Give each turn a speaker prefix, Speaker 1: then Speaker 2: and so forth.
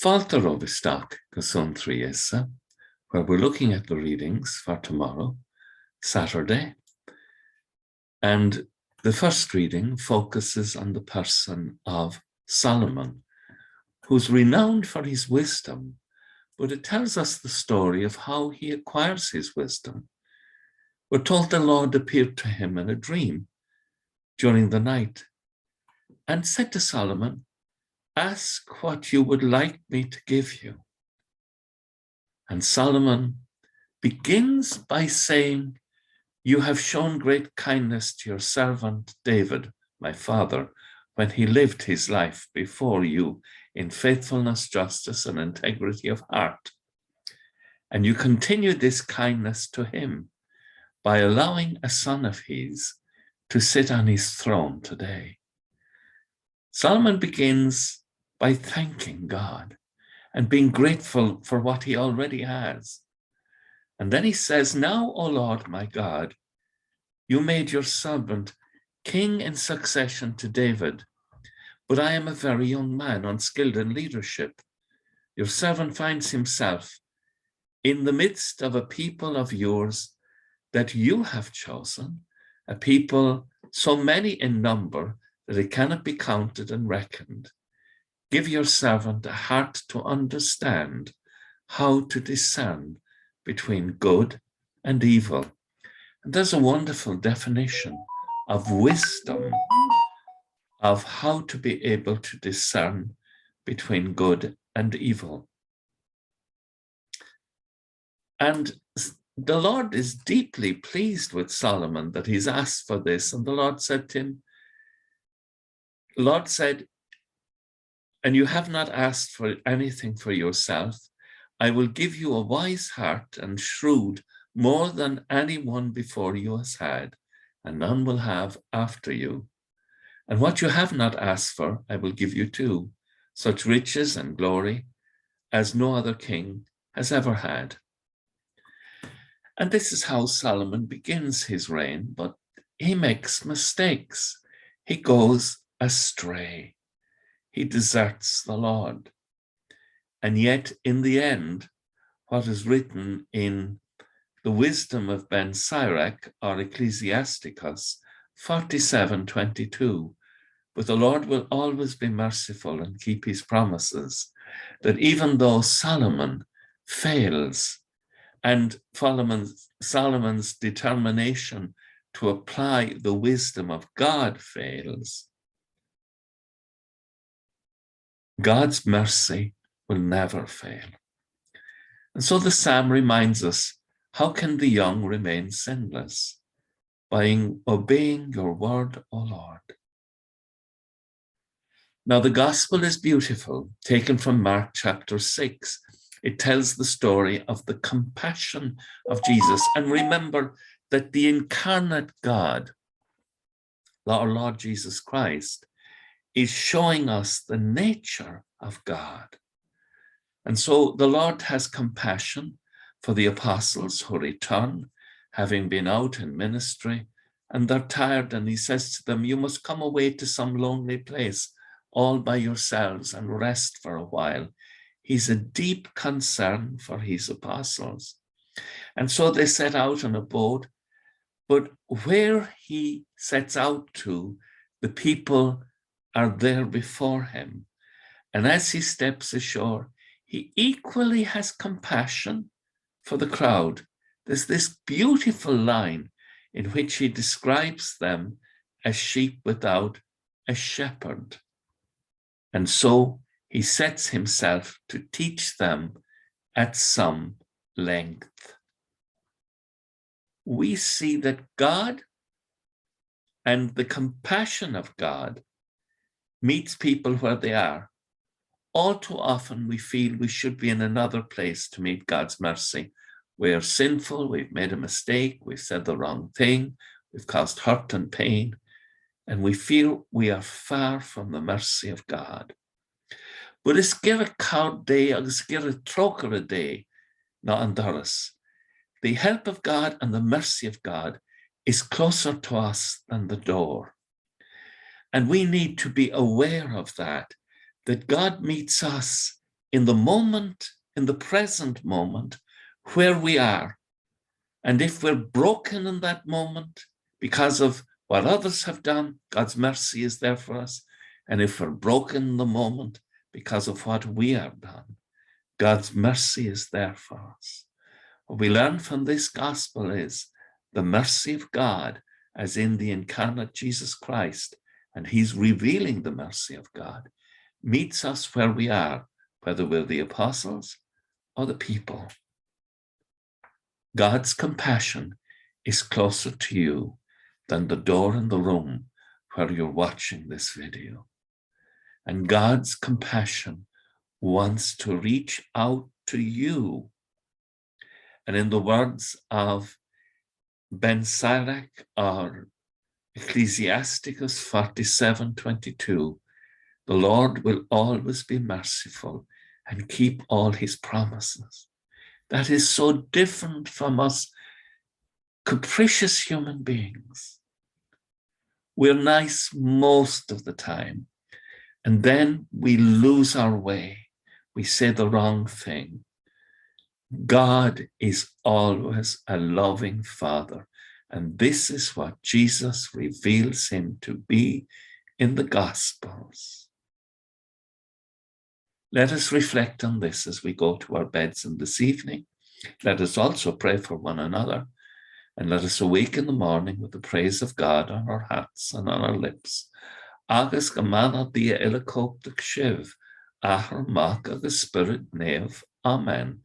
Speaker 1: Folklore Stock Suantraí Íosa, where we're looking at the readings for tomorrow, Saturday. And the first reading focuses on the person of Solomon, who's renowned for his wisdom, but it tells us the story of how he acquires his wisdom. We're told the Lord appeared to him in a dream during the night and said to Solomon, "Ask what you would like me to give you." And Solomon begins by saying, "You have shown great kindness to your servant David, my father, when he lived his life before you in faithfulness, justice, and integrity of heart. And you continue this kindness to him by allowing a son of his to sit on his throne today." Solomon begins by thanking God and being grateful for what he already has. And then he says, "Now, O Lord, my God, you made your servant king in succession to David, but I am a very young man, unskilled in leadership. Your servant finds himself in the midst of a people of yours that you have chosen, a people so many in number that it cannot be counted and reckoned. Give your servant a heart to understand how to discern between good and evil." And there's a wonderful definition of wisdom, of how to be able to discern between good and evil. And the Lord is deeply pleased with Solomon that he's asked for this. And the Lord said to him, "And you have not asked for anything for yourself. I will give you a wise heart and shrewd, more than anyone before you has had, and none will have after you. And what you have not asked for, I will give you too, such riches and glory as no other king has ever had." And this is how Solomon begins his reign, but he makes mistakes. He goes astray. He deserts the Lord. And yet, in the end, what is written in the wisdom of Ben Sirach, or Ecclesiasticus 47:22, "But the Lord will always be merciful and keep his promises," that even though Solomon fails and Solomon's determination to apply the wisdom of God fails, God's mercy will never fail. And so the psalm reminds us, how can the young remain sinless? By obeying your word, O Lord. Now the gospel is beautiful, taken from Mark chapter 6. It tells the story of the compassion of Jesus. And remember that the incarnate God, our Lord Jesus Christ, is showing us the nature of God. And so the Lord has compassion for the apostles who return, having been out in ministry, and they're tired, and he says to them, "You must come away to some lonely place all by yourselves and rest for a while." He's a deep concern for his apostles. And so they set out on a boat, but where he sets out to, the people are there before him. And as he steps ashore, he equally has compassion for the crowd. There's this beautiful line in which he describes them as sheep without a shepherd. And so he sets himself to teach them at some length. We see that God and the compassion of God meets people where they are. All too often we feel we should be in another place to meet God's mercy. We are sinful, we've made a mistake, we've said the wrong thing, we've caused hurt and pain, and we feel we are far from the mercy of God. But is gur a card day, agus gur a trocar a day, not an doras. The help of God and the mercy of God is closer to us than the door. And we need to be aware of that God meets us in the moment, in the present moment, where we are. And if we're broken in that moment because of what others have done, God's mercy is there for us. And if we're broken in the moment because of what we have done, God's mercy is there for us. What we learn from this gospel is the mercy of God, as in the incarnate Jesus Christ, and he's revealing the mercy of God, meets us where we are, whether we're the apostles or the people. God's compassion is closer to you than the door in the room where you're watching this video. And God's compassion wants to reach out to you. And in the words of Ben Sirach, or Ecclesiasticus 47:22, the Lord will always be merciful and keep all his promises. That is so different from us capricious human beings. We're nice most of the time, and then we lose our way. We say the wrong thing. God is always a loving Father, and this is what Jesus reveals him to be in the Gospels. Let us reflect on this as we go to our beds in this evening. Let us also pray for one another, and let us awake in the morning with the praise of God on our hearts and on our lips. Agus gamana dia ilacop de kshiv, ahar mak agus spirit nev. Amen.